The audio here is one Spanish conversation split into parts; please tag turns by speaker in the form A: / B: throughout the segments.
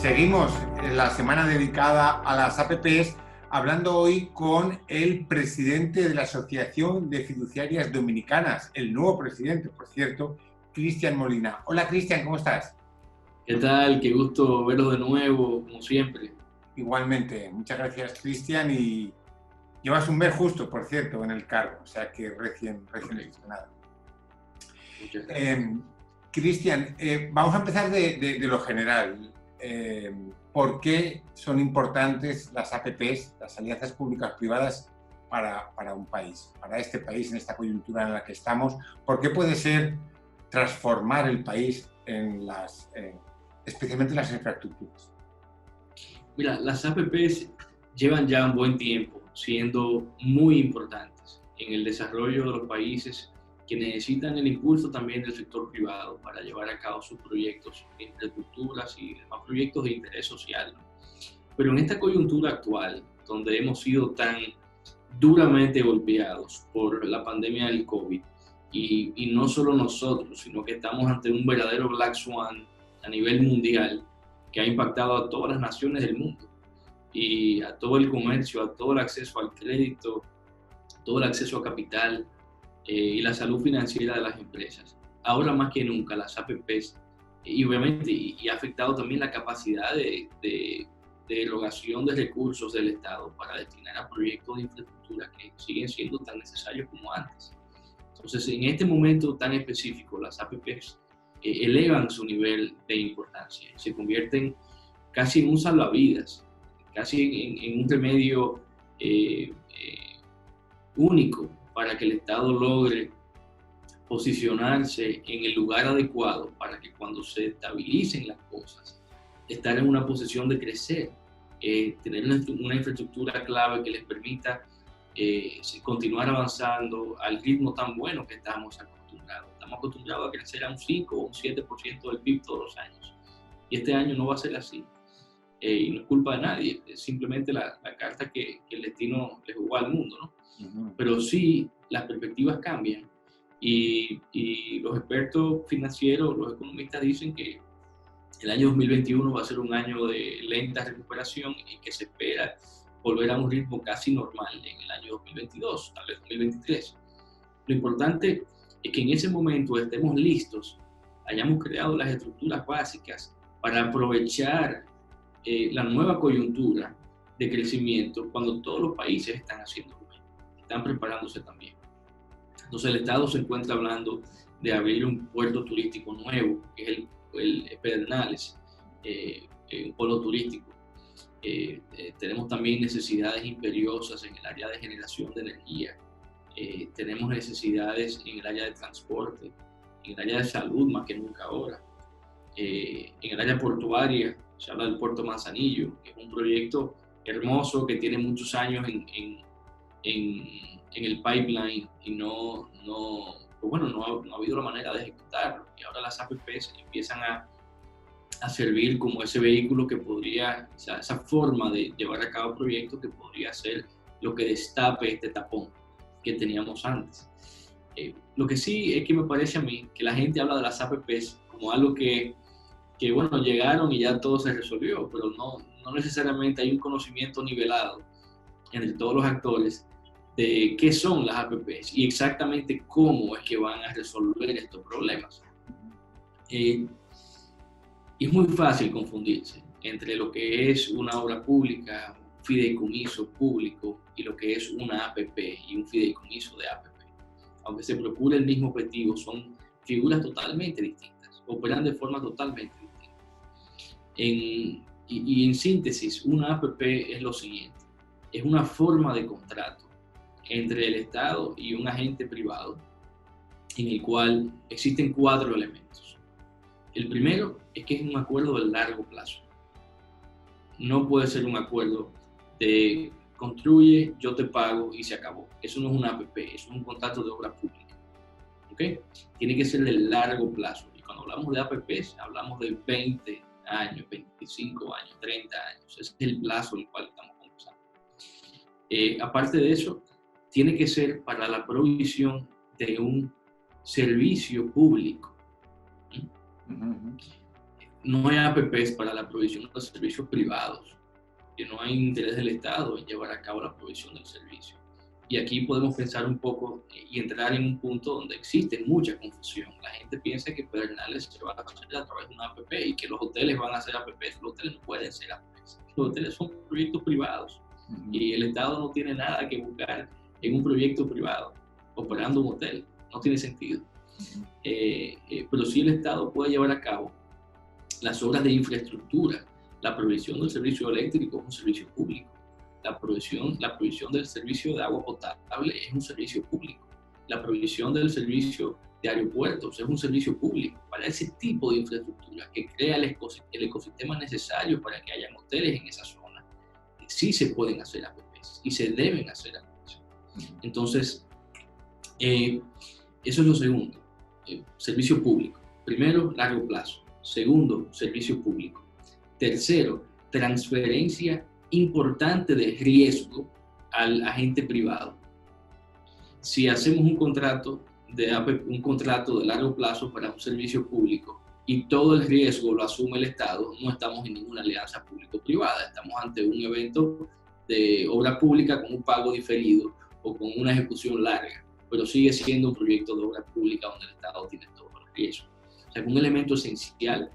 A: Seguimos la semana dedicada a las APPs, hablando hoy con el presidente de la Asociación de Fiduciarias Dominicanas, el nuevo presidente, por cierto, Cristian Molina. Hola, Cristian, ¿cómo estás?
B: ¿Qué tal? Qué gusto verlo de nuevo, como siempre.
A: Igualmente, muchas gracias, Cristian, y llevas un mes justo, por cierto, en el cargo, o sea que recién estrenado.
B: Muchas gracias.
A: Cristian, vamos a empezar de lo general. ¿Por qué son importantes las APPs, las alianzas públicas-privadas, para un país, para este país, en esta coyuntura en la que estamos? ¿Por qué puede ser transformar el país especialmente en las infraestructuras?
B: Mira, las APPs llevan ya un buen tiempo siendo muy importantes en el desarrollo de los países que necesitan el impulso también del sector privado para llevar a cabo sus proyectos de infraestructuras y demás proyectos de interés social, ¿no? Pero en esta coyuntura actual, donde hemos sido tan duramente golpeados por la pandemia del COVID, y no solo nosotros, sino que estamos ante un verdadero Black Swan a nivel mundial que ha impactado a todas las naciones del mundo y a todo el comercio, a todo el acceso al crédito, todo el acceso a capital y la salud financiera de las empresas. Ahora más que nunca las APPs y obviamente y ha afectado también la capacidad de erogación de recursos del Estado para destinar a proyectos de infraestructura que siguen siendo tan necesarios como antes. Entonces, en este momento tan específico, las APPs elevan su nivel de importancia, se convierten casi en un salvavidas, casi en un remedio único para que el Estado logre posicionarse en el lugar adecuado para que cuando se estabilicen las cosas, estar en una posición de crecer, tener una infraestructura clave que les permita continuar avanzando al ritmo tan bueno que estamos acostumbrados. Estamos acostumbrados a crecer a un 5 o un 7% del PIB todos los años. Y este año no va a ser así. Y no es culpa de nadie, es simplemente la carta que el destino le jugó al mundo, ¿no? Uh-huh. Pero sí, las perspectivas cambian. Y los expertos financieros, los economistas dicen que el año 2021 va a ser un año de lenta recuperación y que se espera volver a un ritmo casi normal en el año 2022, tal vez 2023. Lo importante es que en ese momento estemos listos, hayamos creado las estructuras básicas para aprovechar la nueva coyuntura de crecimiento cuando todos los países están haciendo bien, están preparándose también. Entonces el Estado se encuentra hablando de abrir un puerto turístico nuevo, que es el Pedernales, un polo turístico. Tenemos también necesidades imperiosas en el área de generación de energía, tenemos necesidades en el área de transporte, en el área de salud más que nunca ahora, en el área portuaria se habla del Puerto Manzanillo, que es un proyecto hermoso que tiene muchos años en el pipeline y no ha habido la manera de ejecutarlo, y ahora las APPs empiezan a servir como ese vehículo que podría, o sea, esa forma de llevar a cabo proyectos que podría ser lo que destape este tapón que teníamos antes. Lo que sí es que me parece a mí que la gente habla de las APPs como algo que bueno, llegaron y ya todo se resolvió, pero no necesariamente hay un conocimiento nivelado entre todos los actores de qué son las APPs y exactamente cómo es que van a resolver estos problemas. Y es muy fácil confundirse entre lo que es una obra pública, un fideicomiso público, y lo que es una APP y un fideicomiso de APP. Aunque se procure el mismo objetivo, son figuras totalmente distintas, operan de forma totalmente distinta. Y en síntesis, una APP es lo siguiente: es una forma de contrato entre el Estado y un agente privado en el cual existen 4 elementos. El primero es que es un acuerdo de largo plazo. No puede ser un acuerdo de construye, yo te pago y se acabó. Eso no es una APP, eso es un contrato de obra pública. ¿Okay? Tiene que ser de largo plazo. Y cuando hablamos de APPs, hablamos de 20 años, 25 años, 30 años. Ese es el plazo en el cual estamos conversando. Aparte de eso, tiene que ser para la provisión de un servicio público. no hay APPs para la provisión de servicios privados, que no hay interés del Estado en llevar a cabo la provisión del servicio. Y aquí podemos pensar un poco y entrar en un punto donde existe mucha confusión. La gente piensa que Pedernales se va a hacer a través de una APP y que los hoteles van a hacer APPs. Los hoteles no pueden ser APPs. Los hoteles son proyectos privados y el Estado no tiene nada que buscar en un proyecto privado operando un hotel. No tiene sentido. Pero sí el Estado puede llevar a cabo las obras de infraestructura. La provisión del servicio eléctrico es un servicio público. La provisión del servicio de agua potable es un servicio público. La provisión del servicio de aeropuertos es un servicio público. Para ese tipo de infraestructura que crea el ecosistema necesario para que haya hoteles en esa zona, sí se pueden hacer APPs y se deben hacer APPs. Entonces, eso es lo segundo. Servicio público. Primero, largo plazo. Segundo, servicio público. Tercero, transferencia importante de riesgo al agente privado. Si hacemos un contrato de largo plazo para un servicio público y todo el riesgo lo asume el Estado, no estamos en ninguna alianza público-privada, estamos ante un evento de obra pública con un pago diferido o con una ejecución larga, pero sigue siendo un proyecto de obra pública donde el Estado tiene todo el riesgo. O sea, un elemento esencial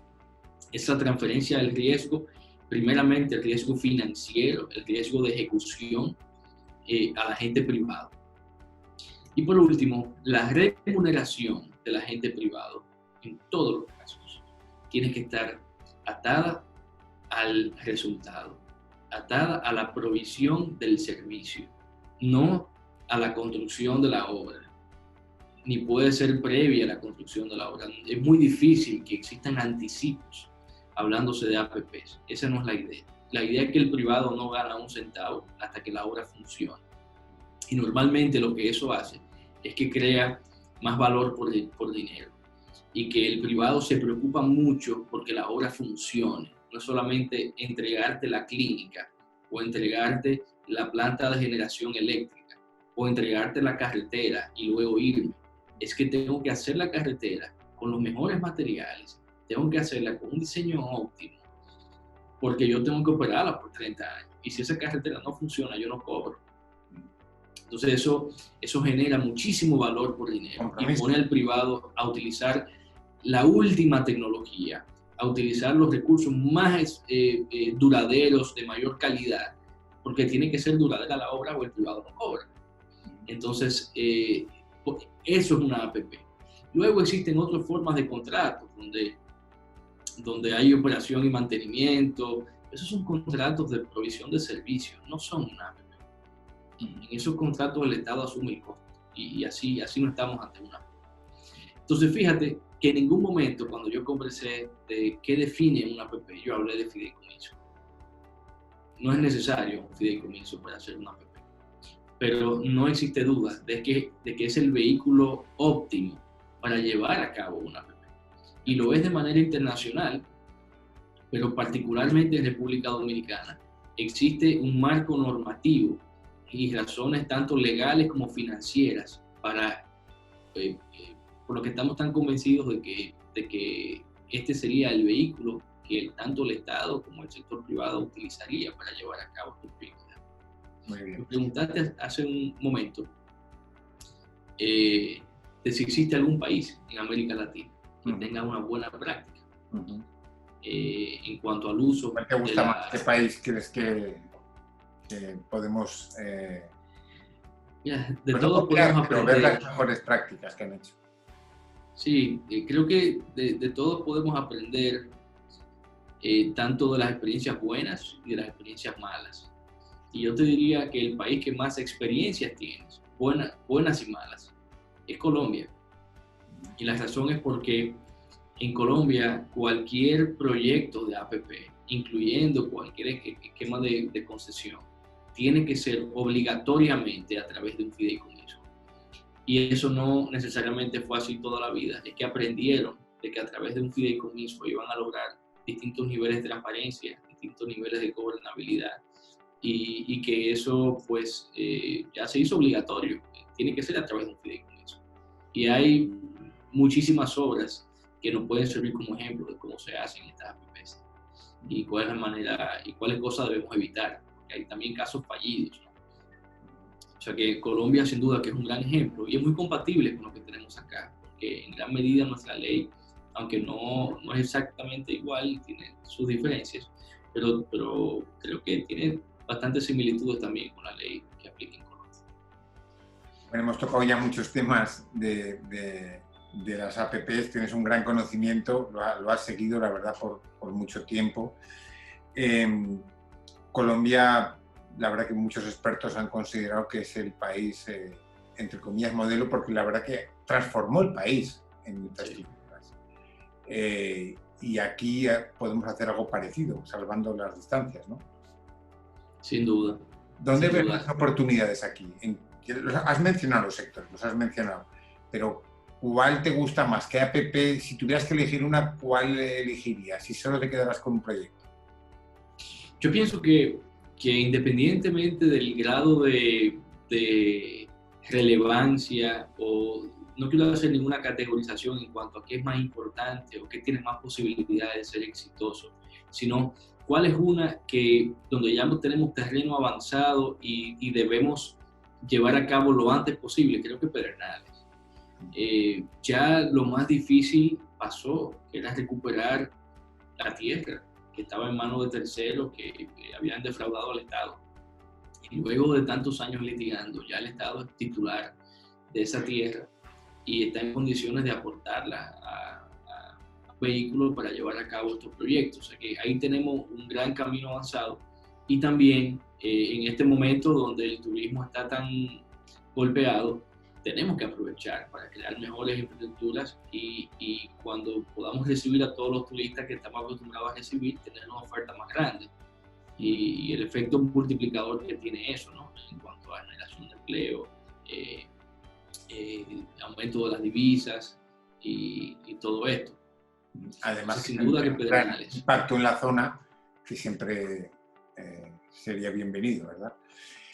B: es la transferencia del riesgo, primeramente el riesgo financiero, el riesgo de ejecución al agente privado. Y por último, la remuneración del agente privado, en todos los casos, tiene que estar atada al resultado, atada a la provisión del servicio, no a la construcción de la obra, ni puede ser previa a la construcción de la obra. Es muy difícil que existan anticipos hablándose de APPs. Esa no es la idea. La idea es que el privado no gana un centavo hasta que la obra funcione. Y normalmente lo que eso hace es que crea más valor por dinero. Y que el privado se preocupa mucho porque la obra funcione. No es solamente entregarte la clínica o entregarte la planta de generación eléctrica o entregarte la carretera y luego irme. Es que tengo que hacer la carretera con los mejores materiales, tengo que hacerla con un diseño óptimo, porque yo tengo que operarla por 30 años. Y si esa carretera no funciona, yo no cobro. Entonces eso genera muchísimo valor por dinero y pone al privado a utilizar la última tecnología, a utilizar los recursos más duraderos, de mayor calidad, porque tiene que ser duradera la obra o el privado no cobra. Entonces, eso es una APP. Luego existen otras formas de contratos, donde hay operación y mantenimiento. Esos son contratos de provisión de servicios, no son una APP. En esos contratos el Estado asume el costo y así no estamos ante una APP. Entonces, fíjate que en ningún momento cuando yo conversé de qué define una APP, yo hablé de fideicomiso. No es necesario un fideicomiso para hacer una APP, pero no existe duda de que es el vehículo óptimo para llevar a cabo una APP. Y lo es de manera internacional, pero particularmente en República Dominicana existe un marco normativo y razones tanto legales como financieras para, por lo que estamos tan convencidos de que este sería el vehículo que tanto el Estado como el sector privado utilizaría para llevar a cabo estos proyectos.
A: Muy bien.
B: Me preguntaste hace un momento de si existe algún país en América Latina que tenga una buena práctica en cuanto al uso.
A: ¿Cuál te gusta más? ¿Qué país crees que podemos
B: de todos podemos aprender?
A: Ver las mejores prácticas que han hecho.
B: Sí, creo que de todos podemos aprender tanto de las experiencias buenas y de las experiencias malas. Y yo te diría que el país que más experiencias tiene, buenas y malas, es Colombia. Y la razón es porque en Colombia cualquier proyecto de APP, incluyendo cualquier esquema de concesión, tiene que ser obligatoriamente a través de un fideicomiso. Y eso no necesariamente fue así toda la vida. Es que aprendieron de que a través de un fideicomiso iban a lograr distintos niveles de transparencia, distintos niveles de gobernabilidad, y que eso pues ya se hizo obligatorio. Tiene que ser a través de un fideicomiso. Y hay muchísimas obras que nos pueden servir como ejemplo de cómo se hacen estas APPs y cuál es la manera y cuáles cosas debemos evitar, porque hay también casos fallidos, ¿no? O sea que Colombia sin duda que es un gran ejemplo y es muy compatible con lo que tenemos acá, porque en gran medida nuestra ley, aunque no es exactamente igual, tiene sus diferencias, pero creo que tiene bastantes similitudes también con la ley que aplica en Colombia.
A: Bueno, hemos tocado ya muchos temas de las APPs, tienes un gran conocimiento, lo has seguido, la verdad, por mucho tiempo. Colombia, la verdad que muchos expertos han considerado que es el país, entre comillas, modelo, porque la verdad que transformó el país en infraestructuras. Y aquí podemos hacer algo parecido, salvando las distancias, ¿no?
B: Sin duda.
A: ¿Dónde ves las oportunidades aquí? Has mencionado los sectores, los has mencionado, pero ¿cuál te gusta más? ¿Qué APP, si tuvieras que elegir una, cuál elegirías? Si solo te quedaras con un proyecto.
B: Yo pienso que independientemente del grado de relevancia, o no quiero hacer ninguna categorización en cuanto a qué es más importante o qué tiene más posibilidades de ser exitoso, sino cuál es una que donde ya no tenemos terreno avanzado y debemos llevar a cabo lo antes posible. Creo que Pedernales. Ya lo más difícil pasó, que era recuperar la tierra que estaba en manos de terceros que habían defraudado al Estado. Y luego de tantos años litigando, ya el Estado es titular de esa tierra y está en condiciones de aportarla a vehículos para llevar a cabo estos proyectos. O sea que ahí tenemos un gran camino avanzado y también en este momento donde el turismo está tan golpeado, tenemos que aprovechar para crear mejores infraestructuras y cuando podamos recibir a todos los turistas que estamos acostumbrados a recibir, tener una oferta más grande. Y el efecto multiplicador que tiene eso, ¿no? En cuanto a generación de empleo, aumento de las divisas y todo esto.
A: Además,
B: sin duda que Pedernales.
A: Impacto en la zona que siempre sería bienvenido, ¿verdad?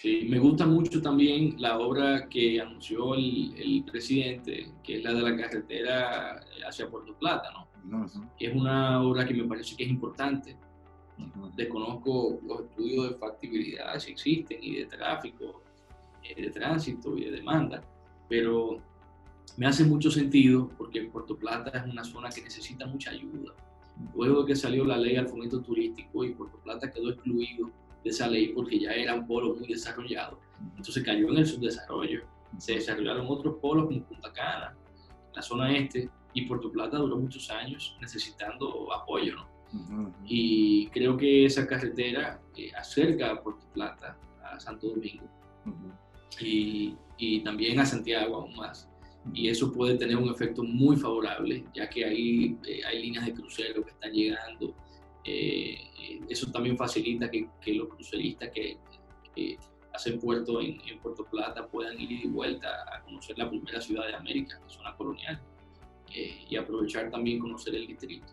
B: Sí, me gusta mucho también la obra que anunció el presidente, que es la de la carretera hacia Puerto Plata, ¿no? Uh-huh. Es una obra que me parece que es importante. Uh-huh. Desconozco los estudios de factibilidad, si existen, y de tráfico, de tránsito y de demanda, pero me hace mucho sentido porque Puerto Plata es una zona que necesita mucha ayuda. Luego de que salió la ley al fomento turístico y Puerto Plata quedó excluido de esa ley porque ya era un polo muy desarrollado, entonces cayó en el subdesarrollo. Se desarrollaron otros polos como Punta Cana, la zona este, y Puerto Plata duró muchos años necesitando apoyo, ¿no? Uh-huh. Y creo que esa carretera acerca a Puerto Plata, a Santo Domingo, uh-huh. y también a Santiago aún más. Y eso puede tener un efecto muy favorable, ya que ahí hay líneas de crucero que están llegando. Eso también facilita que los cruceristas que hacen puerto en Puerto Plata puedan ir y vuelta a conocer la primera ciudad de América, la zona colonial, y aprovechar también conocer el distrito.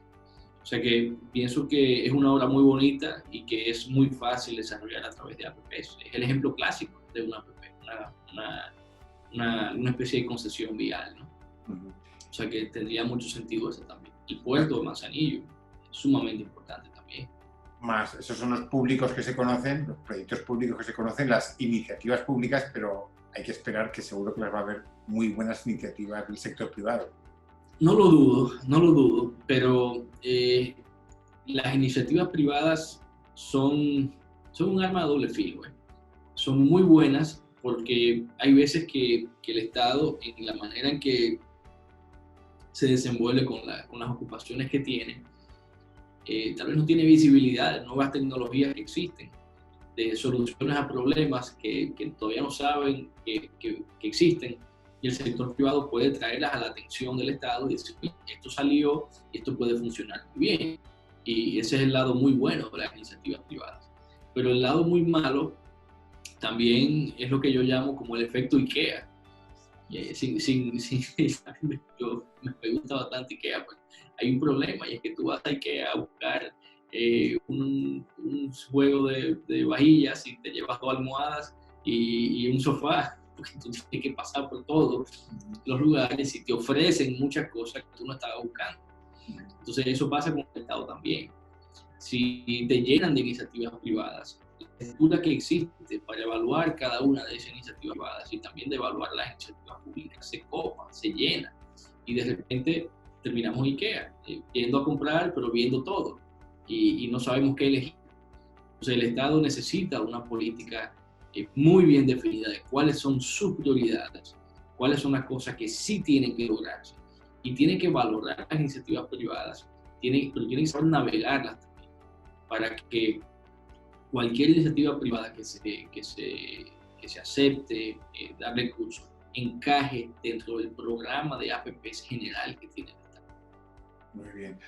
B: O sea que pienso que es una obra muy bonita y que es muy fácil desarrollar a través de APPs. Es el ejemplo clásico de una APP, una especie de concesión vial, ¿no? Uh-huh. O sea que tendría mucho sentido eso también. El puerto de Manzanillo es sumamente importante también.
A: Más, esos son los públicos que se conocen, los proyectos públicos que se conocen, las iniciativas públicas, pero hay que esperar que seguro que las va a haber muy buenas iniciativas del sector privado.
B: No lo dudo, pero las iniciativas privadas son un arma de doble filo. Son muy buenas porque hay veces que el Estado, en la manera en que se desenvuelve con las ocupaciones que tiene, tal vez no tiene visibilidad de nuevas tecnologías que existen, de soluciones a problemas que todavía no saben que existen, y el sector privado puede traerlas a la atención del Estado y decir, esto salió y esto puede funcionar muy bien. Y ese es el lado muy bueno de las iniciativas privadas. Pero el lado muy malo también es lo que yo llamo como el efecto IKEA. Yo me gusta bastante IKEA, pues hay un problema y es que tú vas a IKEA a buscar un juego de vajillas y te llevas 2 almohadas y un sofá, porque tú tienes que pasar por todos los lugares y te ofrecen muchas cosas que tú no estabas buscando. Entonces eso pasa con el Estado también. Si te llenan de iniciativas privadas, la estructura que existe para evaluar cada una de esas iniciativas privadas y también de evaluar las iniciativas públicas se copa, se llena, y de repente terminamos IKEA, yendo a comprar, pero viendo todo, y no sabemos qué elegir. Entonces el Estado necesita una política muy bien definida de cuáles son sus prioridades, cuáles son las cosas que sí tienen que lograrse, y tiene que valorar las iniciativas privadas, pero tiene que saber navegarlas también, para que cualquier iniciativa privada que se acepte, dar recursos, encaje dentro del programa de APPs general que tiene el Estado.
A: Muy bien.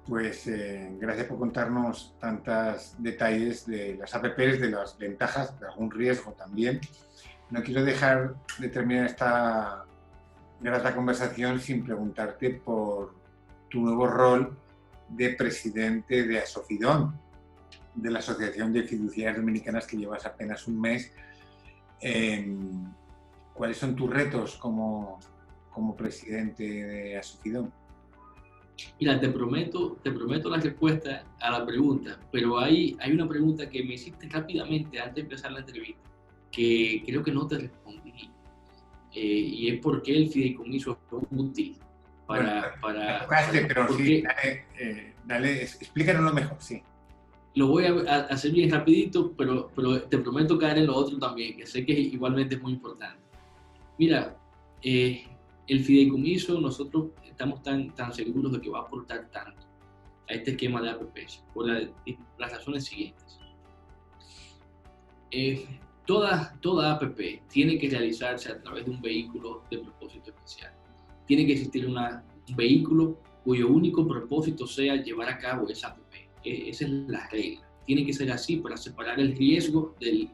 A: Pues gracias por contarnos tantos detalles de las APPs, de las ventajas, de algún riesgo también. No quiero dejar de terminar esta grata conversación sin preguntarte por tu nuevo rol de presidente de Asofidón, de la Asociación de Fiduciarias Dominicanas, que llevas apenas un mes. ¿Cuáles son tus retos como presidente de Asofidón?
B: Mira, te prometo la respuesta a la pregunta, pero hay una pregunta que me hiciste rápidamente antes de empezar la entrevista, que creo que no te respondí, y es por qué el fideicomiso es útil para
A: pero sí, dale, explícanoslo mejor, sí.
B: Lo voy a hacer bien rapidito, pero te prometo caer en lo otro también, que sé que igualmente es muy importante. Mira, el fideicomiso, nosotros estamos tan seguros de que va a aportar tanto a este esquema de APPs por las razones siguientes. Toda APP tiene que realizarse a través de un vehículo de propósito especial. Tiene que existir un vehículo cuyo único propósito sea llevar a cabo esa APP. Esa es la regla. Tiene que ser así para separar el riesgo del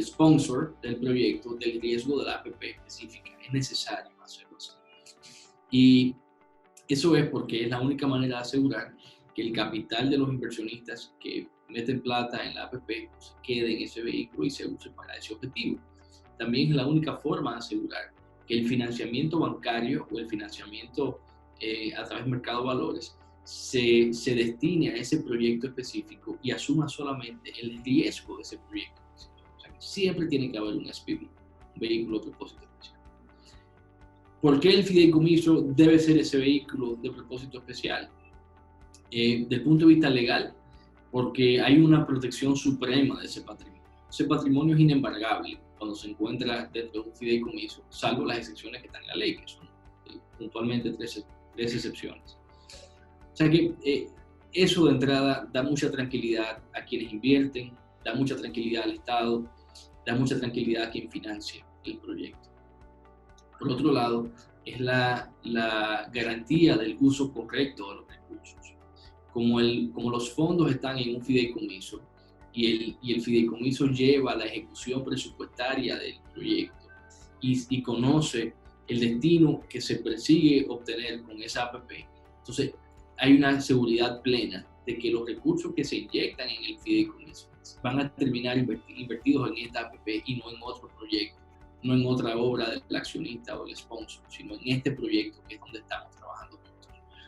B: sponsor del proyecto del riesgo de la APP específica. Es necesario hacerlo así. Y eso es porque es la única manera de asegurar que el capital de los inversionistas que meten plata en la APP se quede en ese vehículo y se use para ese objetivo. También es la única forma de asegurar que el financiamiento bancario o el financiamiento a través del mercado de valores se destine a ese proyecto específico y asuma solamente el riesgo de ese proyecto. O sea, que siempre tiene que haber un SPV, un vehículo de propósito especial. ¿Por qué el fideicomiso debe ser ese vehículo de propósito especial? Desde el punto de vista legal, porque hay una protección suprema de ese patrimonio. Ese patrimonio es inembargable cuando se encuentra dentro de un fideicomiso, salvo las excepciones que están en la ley, que son puntualmente tres excepciones. O sea que eso de entrada da mucha tranquilidad a quienes invierten, da mucha tranquilidad al Estado, da mucha tranquilidad a quien financia el proyecto. Por otro lado, es la garantía del uso correcto de los recursos. Como los fondos están en un fideicomiso y el fideicomiso lleva la ejecución presupuestaria del proyecto y conoce el destino que se persigue obtener con esa APP, entonces hay una seguridad plena de que los recursos que se inyectan en el fideicomiso van a terminar invertidos en esta APP y no en otro proyecto, no en otra obra del accionista o del sponsor, sino en este proyecto que es donde estamos trabajando juntos.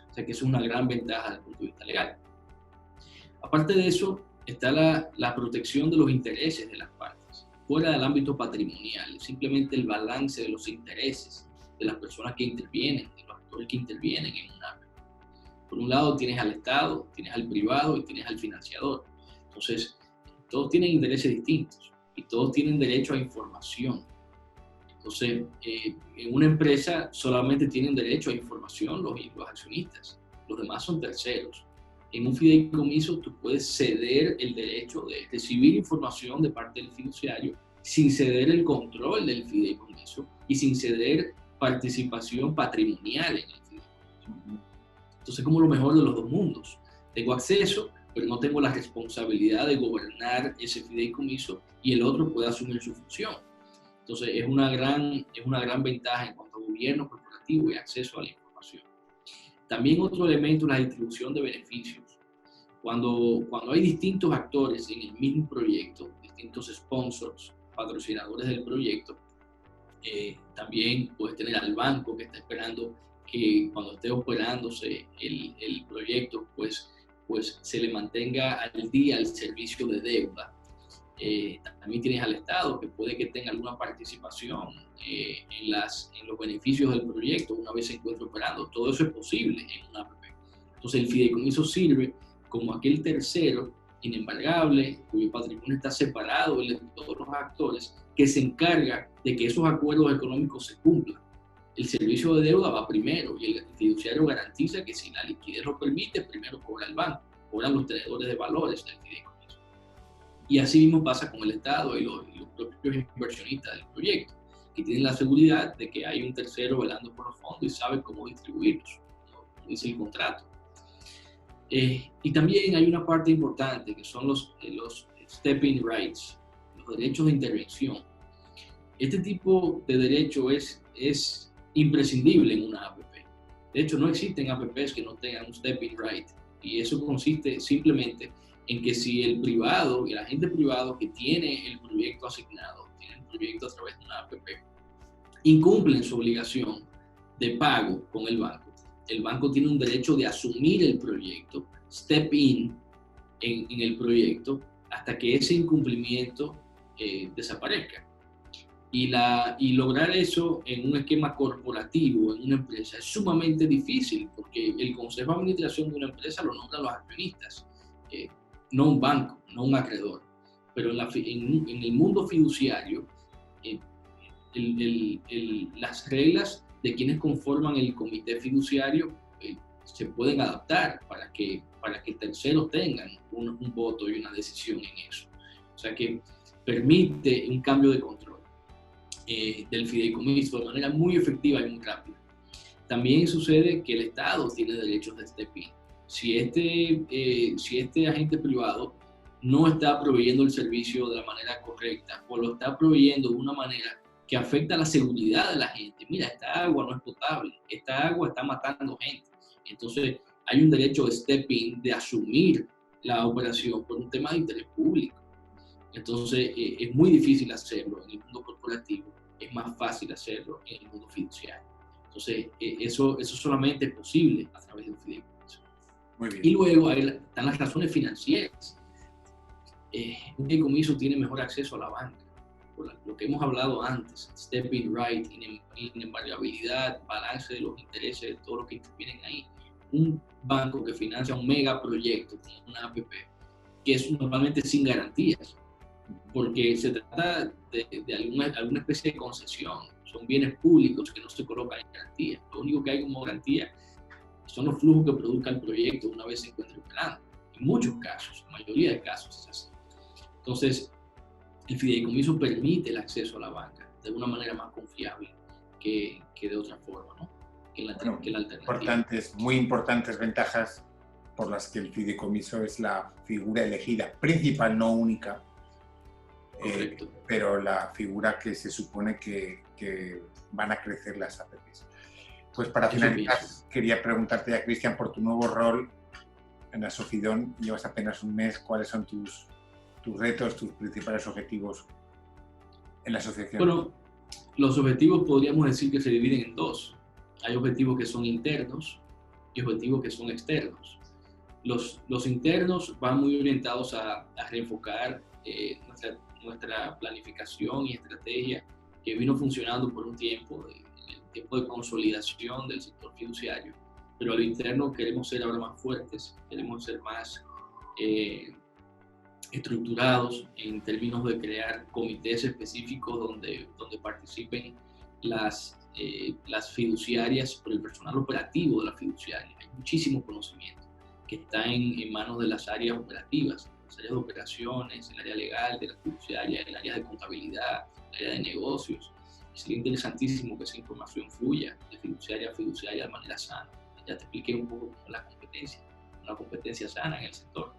B: O sea que eso es una gran ventaja desde el punto de vista legal. Aparte de eso, está la protección de los intereses de las partes, fuera del ámbito patrimonial, simplemente el balance de los intereses de las personas que intervienen, de los actores que intervienen en un APP. Por un lado tienes al Estado, tienes al privado y tienes al financiador. Entonces, todos tienen intereses distintos y todos tienen derecho a información. Entonces, en una empresa solamente tienen derecho a información los accionistas, los demás son terceros. En un fideicomiso tú puedes ceder el derecho de recibir información de parte del fiduciario sin ceder el control del fideicomiso y sin ceder participación patrimonial en el fideicomiso. Entonces, como lo mejor de los dos mundos. Tengo acceso, pero no tengo la responsabilidad de gobernar ese fideicomiso y el otro puede asumir su función. Entonces, es una gran ventaja en cuanto a gobierno corporativo y acceso a la información. También otro elemento es la distribución de beneficios. Cuando hay distintos actores en el mismo proyecto, distintos sponsors, patrocinadores del proyecto, también puedes tener al banco que está esperando que cuando esté operándose el proyecto, pues se le mantenga al día el servicio de deuda. También tienes al Estado, que puede que tenga alguna participación en los beneficios del proyecto una vez se encuentre operando. Todo eso es posible en una APP. Entonces el fideicomiso sirve como aquel tercero inembargable, cuyo patrimonio está separado de todos los actores, que se encarga de que esos acuerdos económicos se cumplan. El servicio de deuda va primero y el fiduciario garantiza que si la liquidez lo permite, primero cobra el banco, cobran los tenedores de valores del fideicomiso. Y así mismo pasa con el Estado y los propios inversionistas del proyecto, que tienen la seguridad de que hay un tercero velando por los fondos y sabe cómo distribuirlos, como dice el contrato. Y también hay una parte importante que son los step-in rights, los derechos de intervención. Este tipo de derecho es imprescindible en una APP. De hecho, no existen APPs que no tengan un step-in right, y eso consiste simplemente en que si el privado y el agente privado que tiene el proyecto asignado, tiene el proyecto a través de una APP, incumplen su obligación de pago con el banco tiene un derecho de asumir el proyecto, step in en el proyecto, hasta que ese incumplimiento desaparezca. Y lograr eso en un esquema corporativo, en una empresa, es sumamente difícil, porque el consejo de administración de una empresa lo nombran los accionistas, no un banco, no un acreedor. Pero en el mundo fiduciario, las reglas de quienes conforman el comité fiduciario se pueden adaptar para que terceros tengan un voto y una decisión en eso. O sea que permite un cambio de control del fideicomiso de manera muy efectiva y muy rápida. También sucede que el Estado tiene derechos de step-in. Si este agente privado no está proveyendo el servicio de la manera correcta o lo está proveyendo de una manera que afecta a la seguridad de la gente, mira, esta agua no es potable, esta agua está matando gente, entonces hay un derecho de step-in, de asumir la operación por un tema de interés público. Entonces es muy difícil hacerlo en el mundo corporativo, es más fácil hacerlo en el mundo fiduciario. Entonces eso solamente es posible a través de un fideicomiso.
A: Muy bien.
B: Y luego están las razones financieras. Un fideicomiso tiene mejor acceso a la banca, por lo que hemos hablado antes, step-in right, inembargabilidad, balance de los intereses de todos los que intervienen ahí. Un banco que financia un megaproyecto, una APP, que es normalmente sin garantías, porque se trata de alguna especie de concesión, son bienes públicos que no se colocan en garantía. Lo único que hay como garantía son los flujos que produzca el proyecto una vez se encuentre operando. En muchos casos, la mayoría de casos es así. Entonces, el fideicomiso permite el acceso a la banca de una manera más confiable que de otra forma, ¿no? que la alternativa.
A: Muy importantes ventajas por las que el fideicomiso es la figura elegida, principal, no única, pero la figura que se supone que van a crecer las APPs. Pues para finalizar, quería preguntarte ya, Cristian, por tu nuevo rol en Asofidón. Llevas apenas un mes. ¿Cuáles son tus retos, tus principales objetivos en la asociación?
B: Bueno, los objetivos podríamos decir que se dividen en dos. Hay objetivos que son internos y objetivos que son externos. Los internos van muy orientados a reenfocar nuestra planificación y estrategia que vino funcionando por un tiempo, el tiempo de consolidación del sector fiduciario, pero a lo interno queremos ser ahora más fuertes, queremos ser más estructurados en términos de crear comités específicos donde participen las fiduciarias por el personal operativo de la fiduciaria. Hay muchísimo conocimiento que está en manos de las áreas operativas, las áreas de operaciones, el área legal de la fiduciaria, el área de contabilidad, el área de negocios. Sería interesantísimo que esa información fluya de fiduciaria a fiduciaria de manera sana. Ya te expliqué un poco cómo es la competencia, una competencia sana en el sector.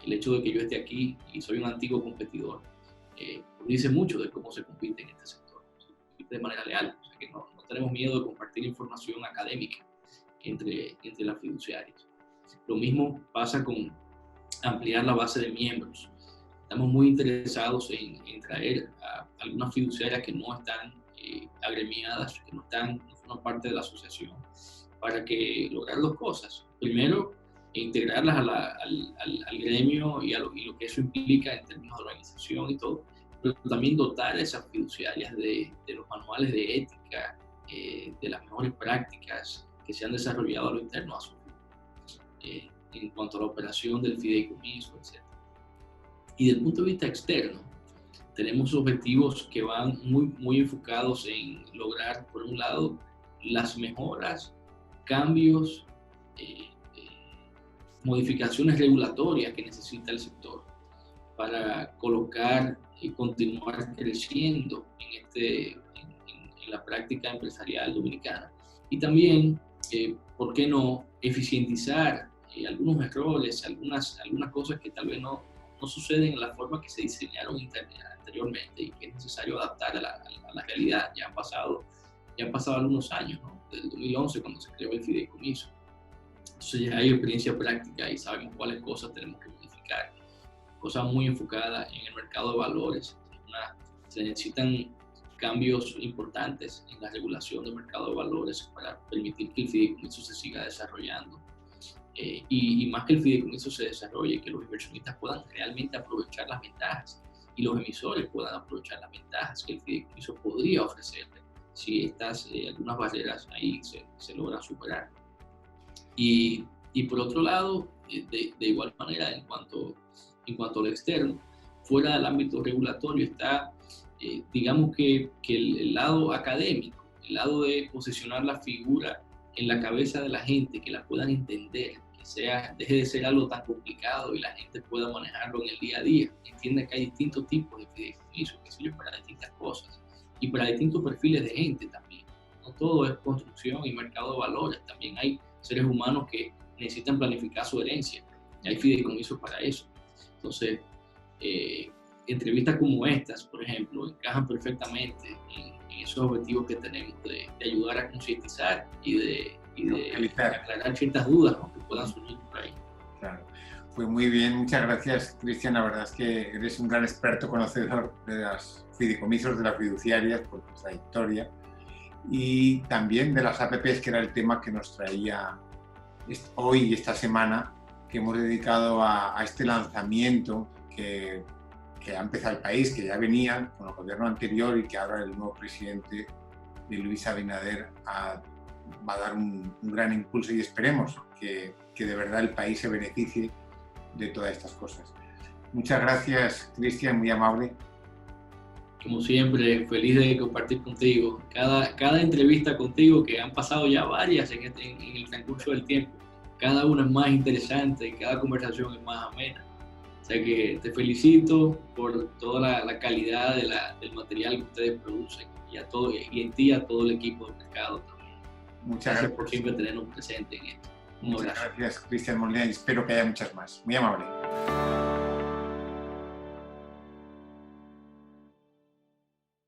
B: El hecho de que yo esté aquí y soy un antiguo competidor dice mucho de cómo se compite en este sector. Se compite de manera leal, o sea que no tenemos miedo de compartir información académica entre las fiduciarias. Lo mismo pasa con ampliar la base de miembros. Estamos muy interesados en traer a algunas fiduciarias que no están agremiadas, que no forman parte de la asociación, para que lograr dos cosas. Primero, integrarlas al gremio y lo que eso implica en términos de organización y todo, pero también dotar a esas fiduciarias de los manuales de ética, de las mejores prácticas que se han desarrollado a lo interno a su en cuanto a la operación del fideicomiso, etc. Y desde el punto de vista externo, tenemos objetivos que van muy enfocados en lograr, por un lado, las mejoras, cambios, modificaciones regulatorias que necesita el sector para colocar y continuar creciendo en la práctica empresarial dominicana. Y también, ¿por qué no eficientizar algunos errores, algunas cosas que tal vez no suceden en la forma que se diseñaron anteriormente y que es necesario adaptar a la realidad? Ya han pasado algunos años, ¿no? Desde el 2011, cuando se creó el fideicomiso. Entonces ya hay experiencia práctica y sabemos cuáles cosas tenemos que modificar. Cosas muy enfocadas en el mercado de valores. Se necesitan cambios importantes en la regulación del mercado de valores para permitir que el fideicomiso se siga desarrollando. Y más que el fideicomiso se desarrolle, que los inversionistas puedan realmente aprovechar las ventajas y los emisores puedan aprovechar las ventajas que el fideicomiso podría ofrecer si algunas barreras ahí se logran superar. Y por otro lado, de igual manera, en cuanto a lo externo, fuera del ámbito regulatorio está, digamos que el lado académico, el lado de posicionar la figura en la cabeza de la gente, que la puedan entender, deje de ser algo tan complicado y la gente pueda manejarlo en el día a día. Entienda que hay distintos tipos de fideicomisos que sirven para distintas cosas y para distintos perfiles de gente también. No todo es construcción y mercado de valores, también hay seres humanos que necesitan planificar su herencia y hay fideicomisos para eso. Entonces, entrevistas como estas, por ejemplo, encajan perfectamente en esos objetivos que tenemos de ayudar a concientizar y de aclarar ciertas dudas, ¿no?, que puedan surgir por ahí.
A: Claro. Pues muy bien, muchas gracias, Cristian. La verdad es que eres un gran experto conocedor de los fideicomisos, de las fiduciarias, por tu trayectoria, y también de las APPs, que era el tema que nos traía hoy y esta semana, que hemos dedicado a este lanzamiento que ha empezado el país, que ya venía con el gobierno anterior y que ahora el nuevo presidente Luis Abinader va a dar un gran impulso, y esperemos que de verdad el país se beneficie de todas estas cosas. Muchas gracias, Cristian, muy amable.
B: Como siempre, feliz de compartir contigo. Cada entrevista contigo, que han pasado ya varias en el transcurso del tiempo, cada una es más interesante y cada conversación es más amena. O sea que te felicito por toda la calidad del material que ustedes producen y en ti a todo el equipo del mercado también.
A: Muchas gracias
B: por siempre tenernos presente en esto.
A: Muchas gracias, Cristian Molina, y espero que haya muchas más. Muy amable.